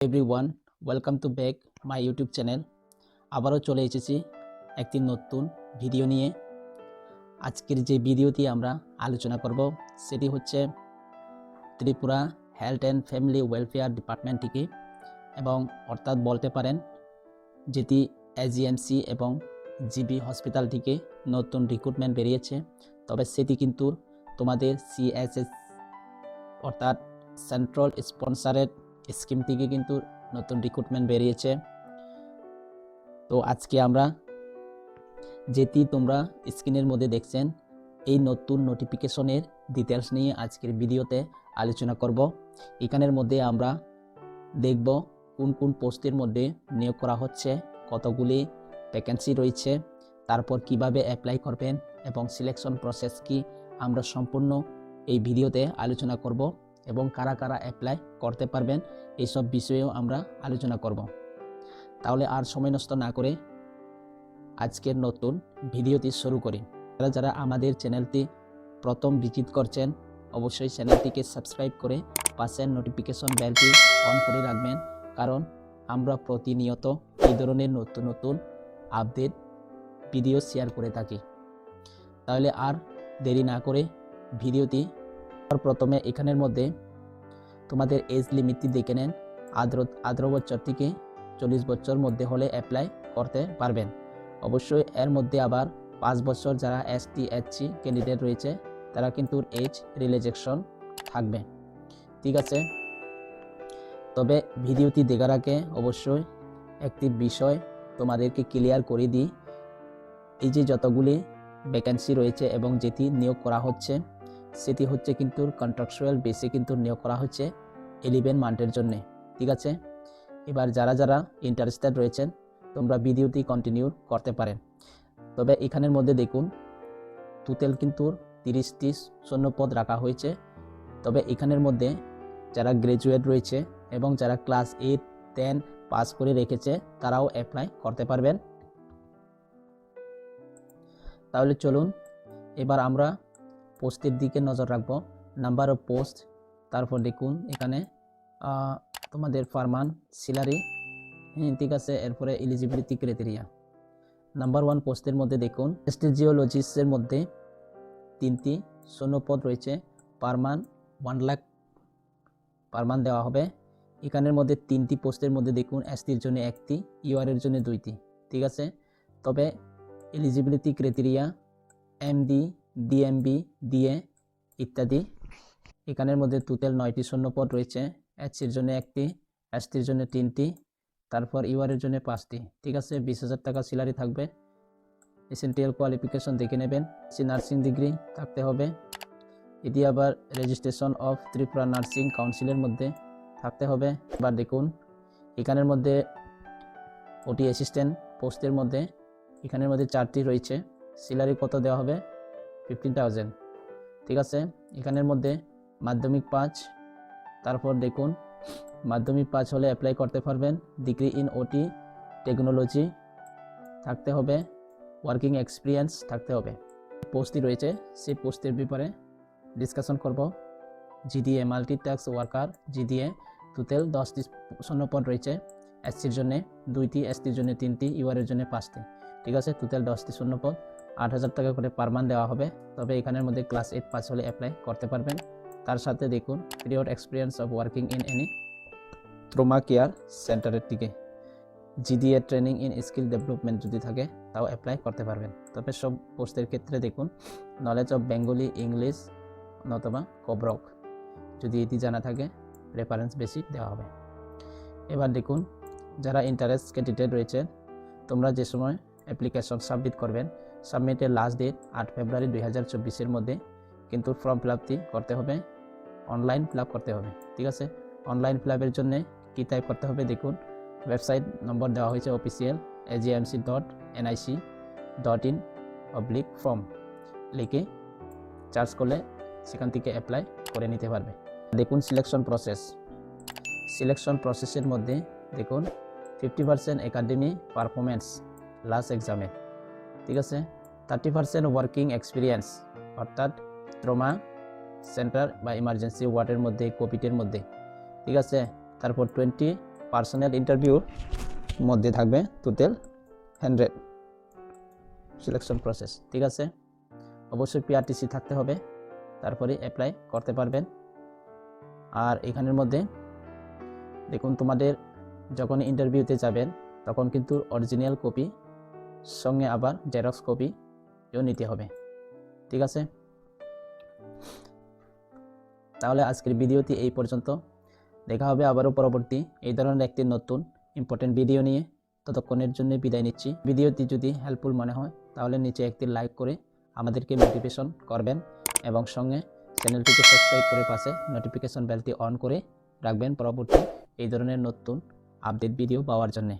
Everyone, welcome to back my YouTube channel. আবারও চলে এসেছি একটি নতুন ভিডিও নিয়ে। আজকের যে ভিডিওটি আমরা আলোচনা করব সেটি হচ্ছে Tripura health and family welfare department থেকে, এবং অর্থাৎ বলতে পারেন যেটি এজিএমসি এবং জিবি হসপিটাল থেকে নতুন রিক্রুটমেন্ট বেরিয়েছে। তবে সেটি কিন্তু তোমাদের সিএসএস অর্থাৎ সেন্ট্রাল স্পন্সারেড স্কিম থেকে কিন্তু নতুন রিক্রুটমেন্ট বেরিয়েছে। তো আজকে আমরা যেটি তোমরা স্ক্রিনের মধ্যে দেখছেন এই নতুন নোটিফিকেশনের ডিটেলস নিয়ে আজকের ভিডিওতে আলোচনা করব। এখানের মধ্যে আমরা দেখব কোন কোন পোস্টের মধ্যে নিয়োগ করা হচ্ছে, কতগুলি ভ্যাকেন্সি রয়েছে, তারপর কিভাবে অ্যাপ্লাই করবেন এবং সিলেকশন প্রসেস কি আমরা সম্পূর্ণ এই ভিডিওতে আলোচনা করব, এবং কারা কারা অ্যাপ্লাই করতে পারবেন এইসব বিষয়েও আমরা আলোচনা করব। তাহলে আর সময় নষ্ট না করে আজকের নতুন ভিডিওটি শুরু করি। যারা যারা আমাদের চ্যানেলটি প্রথম ভিজিট করছেন অবশ্যই চ্যানেলটিকে সাবস্ক্রাইব করে পাশের নোটিফিকেশন বেলটি অন করে রাখবেন, কারণ আমরা প্রতিনিয়ত এই ধরনের নতুন নতুন আপডেট ভিডিও শেয়ার করে থাকি। তাহলে আর দেরি না করে ভিডিওটি প্রথমে এখানের মধ্যে তোমাদের এজ লিমিটটি দেখে নেন। 18 বছর থেকে 40 বছর মধ্যে হলে অ্যাপ্লাই করতে পারবেন। অবশ্যই এর মধ্যে আবার 5 বছর যারা এসটি এসসি ক্যান্ডিডেট রয়েছে তারা কিন্তু এজ রিল্যাক্সেশন থাকবে। ঠিক আছে, তবে ভিডিওটি দেখার আগে অবশ্যই একটি বিষয় তোমাদেরকে ক্লিয়ার করে দিই। এই যে যতগুলি ভ্যাকেন্সি রয়েছে এবং যেটি নিয়োগ করা হচ্ছে সেটি হচ্ছে কিন্তু কন্ট্রাকচুয়াল বেসে কিন্তু নিয়োগ করা হচ্ছে 11 মান্থের জন্য। ঠিক আছে, এবার যারা যারা ইন্টারেস্টেড রয়েছেন তোমরা ভিডিওটি কন্টিনিউ করতে পারেন। তবে এখানের মধ্যে দেখুন টোটাল কিন্তু 30টি শূন্যপদ রাখা হয়েছে। তবে এখানের মধ্যে যারা গ্র্যাজুয়েট রয়েছে এবং যারা ক্লাস 8, 10 পাস করে রেখেছে তারাও অ্যাপ্লাই করতে পারবেন। তাহলে চলুন এবার আমরা পোস্টের দিকে নজর রাখবো। নাম্বার অফ পোস্ট, তারপর দেখুন এখানে তোমাদের পার মান্থ স্যালারি, ঠিক আছে, এরপরে এলিজিবিলিটি ক্রাইটেরিয়া। নাম্বার 1 পোস্টের মধ্যে দেখুন অ্যাস্ট্রোজিওলজিস্টের মধ্যে 3টি শূন্যপদ রয়েছে। Per month 1 lakh per month দেওয়া হবে। এখানের মধ্যে 3টি পোস্টের মধ্যে দেখুন এসটির জন্য 1টি, ইউআরের জন্য 2টি। ঠিক আছে, তবে eligibility criteria MD, DMB, DA ইত্যাদি। এখানের মধ্যে টোটাল 9টি শূন্যপদ রয়েছে। এসসির জন্য 1টি, এসটির জন্য 3টি, তারপর ইউআরের জন্য 5টি। ঠিক আছে, 20,000 টাকা স্যালারি থাকবে। এসেনশিয়াল কোয়ালিফিকেশন দেখে নেবেন, নার্সিং ডিগ্রি থাকতে হবে। এটি আবার রেজিস্ট্রেশন অফ ত্রিপুরা নার্সিং কাউন্সিলের মধ্যে থাকতে হবে। এবার দেখুন এখানের মধ্যে ওটি অ্যাসিস্ট্যান্ট পোস্টের মধ্যে এখানের মধ্যে 4টি রয়েছে। স্যালারি কত দেওয়া হবে? 15,000। ঠিক আছে, এখানের মধ্যে মাধ্যমিক 5, তারপর দেখুন মাধ্যমিক 5 হলে অ্যাপ্লাই করতে পারবেন। ডিগ্রি ইন ওটি টেকনোলজি থাকতে হবে, ওয়ার্কিং এক্সপিরিয়েন্স থাকতে হবে। পোস্টটি রয়েছে সেই পোস্টের ব্যাপারে ডিসকাশন করব। GDA multitask worker, GDA total 10টি শূন্যপদ রয়েছে। এসসির জন্য 2টি, এসটির জন্য 3টি, ইউআরের জন্য 5টি। ঠিক আছে, টোটাল 10টি শূন্যপদ, 8,000 টাকা করে পার মান্থ দেওয়া হবে। তবে এখানের মধ্যে ক্লাস 8 পাস হলে অ্যাপ্লাই করতে পারবেন। তার সাথে দেখুন period experience of working in any trauma care সেন্টারের দিকে GDA training in skill development যদি থাকে তাও অ্যাপ্লাই করতে পারবেন। তবে সব পোস্টের ক্ষেত্রে দেখুন নলেজ অফ বেঙ্গলি, ইংলিশ অথবা কব্রক যদি এটি জানা থাকে রেফারেন্স বেশি দেওয়া হবে। এবার দেখুন যারা ইন্টারেস্ট ক্যান্ডিডেট রয়েছে তোমরা যে সময় অ্যাপ্লিকেশন সাবমিট করবেন, সাবমিটের লাস্ট ডেট 8 ফেব্রুয়ারি 2024-এর মধ্যে কিন্তু ফর্ম ফিল আপটি করতে হবে, অনলাইন ফিল আপ করতে হবে। ঠিক আছে, অনলাইন ফিল আপের জন্য কী টাইপ করতে হবে দেখুন, ওয়েবসাইট নম্বর দেওয়া হয়েছে অফিসিয়াল agmc.nic.in/form লিখে চার্জ করলে সেখান থেকে অ্যাপ্লাই করে নিতে পারবে। দেখুন সিলেকশন প্রসেসের মধ্যে দেখুন 50% একাডেমি পারফরমেন্স লাস্ট এক্সামে। ঠিক আছে, 30% ওয়ার্কিং এক্সপিরিয়েন্স অর্থাৎ ট্রমা সেন্টার বা ইমার্জেন্সি ওয়ার্ডের মধ্যে, কোভিডের মধ্যে। ঠিক আছে, তারপর পার্সোনাল ইন্টারভিউর মধ্যে থাকবে টোটাল 100 সিলেকশন প্রসেস। ঠিক আছে, অবশ্যই পিআরটিসি থাকতে হবে, তারপরে অ্যাপ্লাই করতে পারবেন। আর এখানের মধ্যে দেখুন, তোমাদের যখন ইন্টারভিউতে যাবেন তখন কিন্তু অরিজিনাল কপি সঙ্গে আবার জেরক্স কপিও নিতে হবে। ঠিক আছে, তাহলে আজকের ভিডিওটি এই পর্যন্ত। দেখা হবে আবারও পরবর্তী এই ধরনের একটি নতুন ইম্পর্টেন্ট ভিডিও নিয়ে। ততক্ষণের জন্য বিদায় নিচ্ছি। ভিডিওটি যদি হেল্পফুল মনে হয় তাহলে নিচে একটি লাইক করে আমাদেরকে মোটিভেশন করবেন এবং সঙ্গে চ্যানেলটিকে সাবস্ক্রাইব করে পাশে নোটিফিকেশন বেলটি অন করে রাখবেন পরবর্তী এই ধরনের নতুন আপডেট ভিডিও পাওয়ার জন্য।